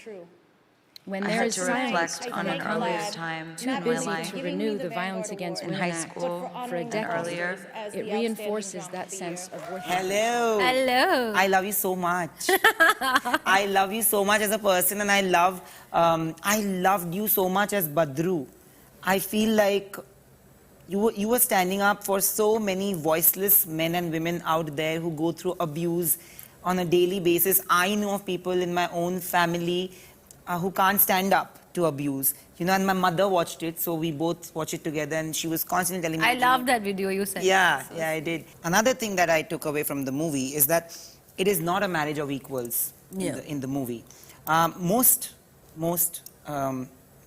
true. When I there had is to silence, reflect on an earlier time too in my busy life, to renew the Violence Against in Women high Act school for a and decade, earlier. it reinforces that sense of worthiness. Hello. Hello. I love you so much. I love you so much as a person, and I loved you so much as Badru. I feel like you were standing up for so many voiceless men and women out there who go through abuse on a daily basis. I know of people in my own family who can't stand up to abuse. You know, and my mother watched it, so we both watched it together, and she was constantly telling me. I love that video you sent. Yeah, I did. Another thing that I took away from the movie is that it is not a marriage of equals in the movie. Most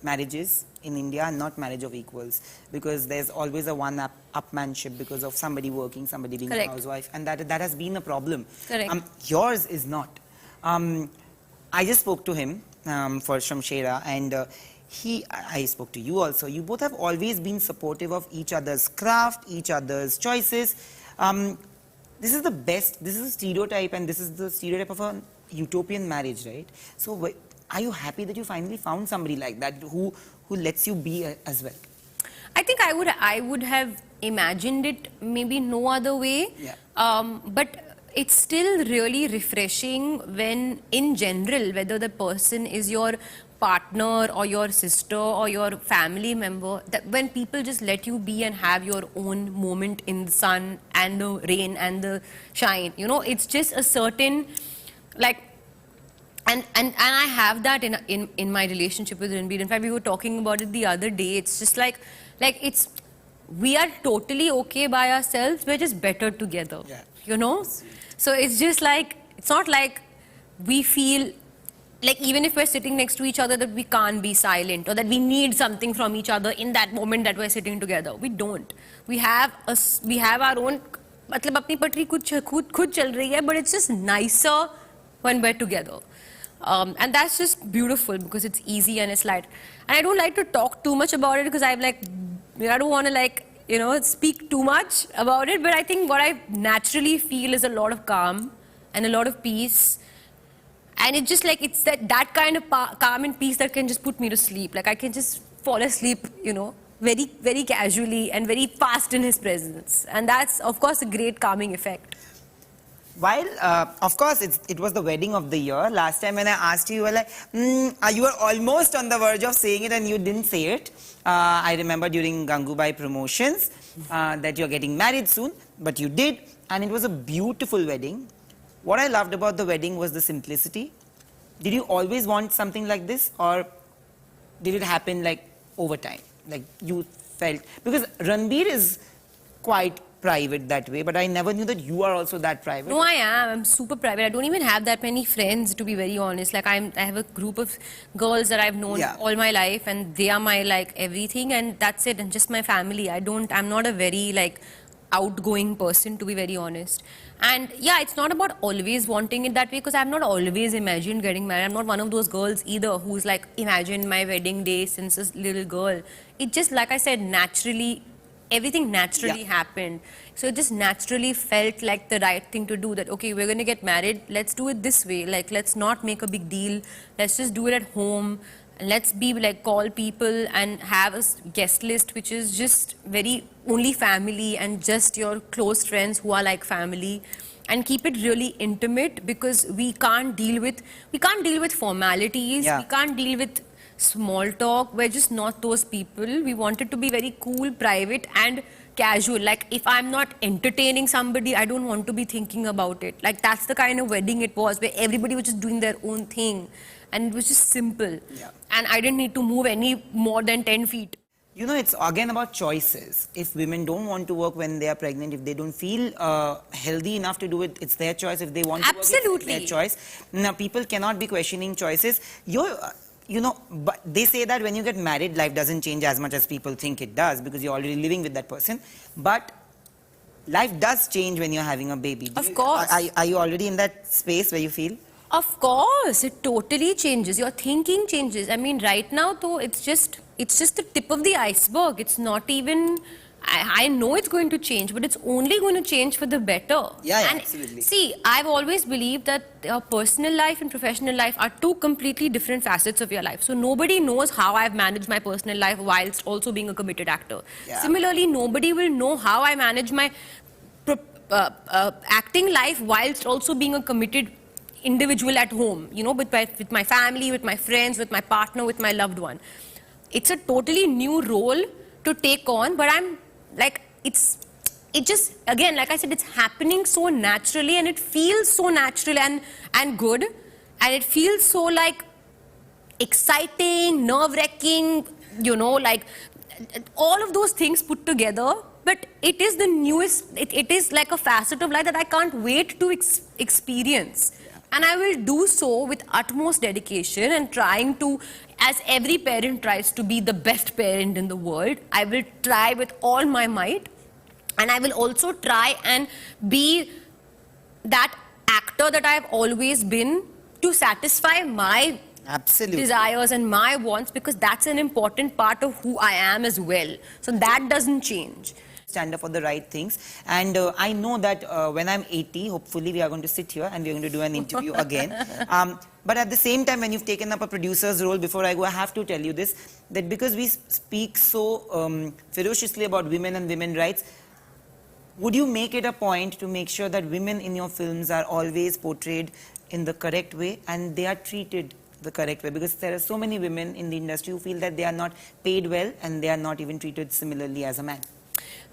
marriages in India are not marriage of equals, because there's always a one-upmanship because of somebody working, somebody being a housewife, and that has been a problem. Correct. Yours is not. I just spoke to him for Shamshera, and I spoke to you also. You both have always been supportive of each other's craft, each other's choices. This is the best, this is a stereotype, and this is the stereotype of a utopian marriage, right? So are you happy that you finally found somebody like that who lets you be as well? I think I would have imagined it maybe no other way. Yeah. But it's still really refreshing when, in general, whether the person is your partner or your sister or your family member, that when people just let you be and have your own moment in the sun and the rain and the shine, you know, it's just a certain, like, and I have that in my relationship with Ranbir. In fact, we were talking about it the other day. It's just like we are totally okay by ourselves. We're just better together. Yeah. You know? So it's just like, it's not like we feel like even if we're sitting next to each other that we can't be silent or that we need something from each other in that moment that we're sitting together. We don't. We have our own, मतलब अपनी पटरी खुद चल रही है, but it's just nicer when we're together. And that's just beautiful because it's easy and it's light. And I don't like to talk too much about it because I don't want to speak too much about it. But I think what I naturally feel is a lot of calm and a lot of peace. And it's just like, it's that kind of calm and peace that can just put me to sleep. Like I can just fall asleep, you know, very, very casually and very fast in his presence. And that's, of course, a great calming effect. While, of course, it was the wedding of the year. Last time when I asked you, you were like, you were almost on the verge of saying it and you didn't say it. I remember during Gangubai promotions that you're getting married soon, but you did. And it was a beautiful wedding. What I loved about the wedding was the simplicity. Did you always want something like this, or did it happen like over time? Like you felt, because Ranbir is quite private that way, but I never knew that you are also that private. No, I am. I'm super private. I don't even have that many friends, to be very honest. Like I have a group of girls that I've known all my life, and they are my everything, and that's it. And just my family. I'm not a very outgoing person, to be very honest. And yeah, it's not about always wanting it that way, because I've not always imagined getting married. I'm not one of those girls either who's imagined my wedding day since a little girl. It just, like I said, naturally, everything naturally happened. So it just naturally felt like the right thing to do, that, okay, we're going to get married. Let's do it this way. Let's not make a big deal. Let's just do it at home. Let's be call people and have a guest list which is just very only family and just your close friends who are like family, and keep it really intimate, because we can't deal with formalities. We can't deal with small talk. We're just not those people. We want it to be very cool, private and casual. Like if I'm not entertaining somebody, I don't want to be thinking about it. Like that's the kind of wedding it was, where everybody was just doing their own thing. And it was just simple. And I didn't need to move any more than 10 feet. You know, it's again about choices. If women don't want to work when they are pregnant, if they don't feel healthy enough to do it, it's their choice. If they want to work, it's their choice. Now, people cannot be questioning choices. You know, but they say that when you get married, life doesn't change as much as people think it does, because you're already living with that person. But life does change when you're having a baby. Of course. Are you already in that space where you feel? Of course, it totally changes. Your thinking changes. I mean, right now, though, it's just the tip of the iceberg. It's not even I know it's going to change, but it's only going to change for the better. Yeah, and absolutely. See, I've always believed that personal life and professional life are two completely different facets of your life. So nobody knows how I've managed my personal life whilst also being a committed actor. Yeah. Similarly, nobody will know how I manage my acting life whilst also being a committed individual at home, you know, with my family, with my friends, with my partner, with my loved one. It's a totally new role to take on, but I'm like, it just, again, like I said, it's happening so naturally, and it feels so natural and good, and it feels so like exciting, nerve-wracking, you know, like all of those things put together. But it is the newest, it is like a facet of life that I can't wait to experience. And I will do so with utmost dedication and trying to, as every parent tries to be the best parent in the world, I will try with all my might. And I will also try and be that actor that I've always been, to satisfy my desires and my wants, because that's an important part of who I am as well. So that doesn't change. Stand up for the right things, and I know that when I'm 80, hopefully we are going to sit here and we're going to do an interview again. But at the same time, when you've taken up a producer's role, before I go, I have to tell you this, that because we speak so ferociously about women and women's rights, would you make it a point to make sure that women in your films are always portrayed in the correct way and they are treated the correct way? Because there are so many women in the industry who feel that they are not paid well and they are not even treated similarly as a man.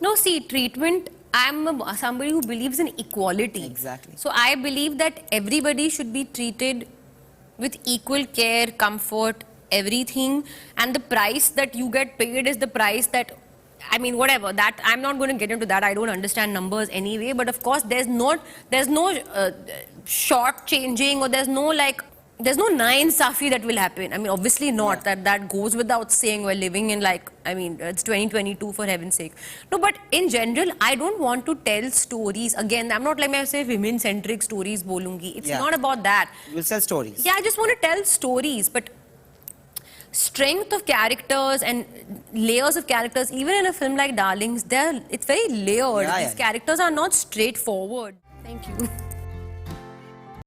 No, see, treatment, I'm somebody who believes in equality. Exactly. So I believe that everybody should be treated with equal care, comfort, everything. And the price that you get paid is the price that, I mean, whatever, that, I'm not going to get into that. I don't understand numbers anyway. But of course, there's no short changing, or there's no na-insafi that will happen. I mean, obviously not. Yeah. That goes without saying. We're living in, like, I mean, it's 2022 for heaven's sake. No, but in general, I don't want to tell stories. Again, I'm not like I say women-centric stories bolungi. It's not about that. You will tell stories. Yeah, I just want to tell stories. But strength of characters and layers of characters, even in a film like Darlings, it's very layered. These characters are not straightforward. Thank you.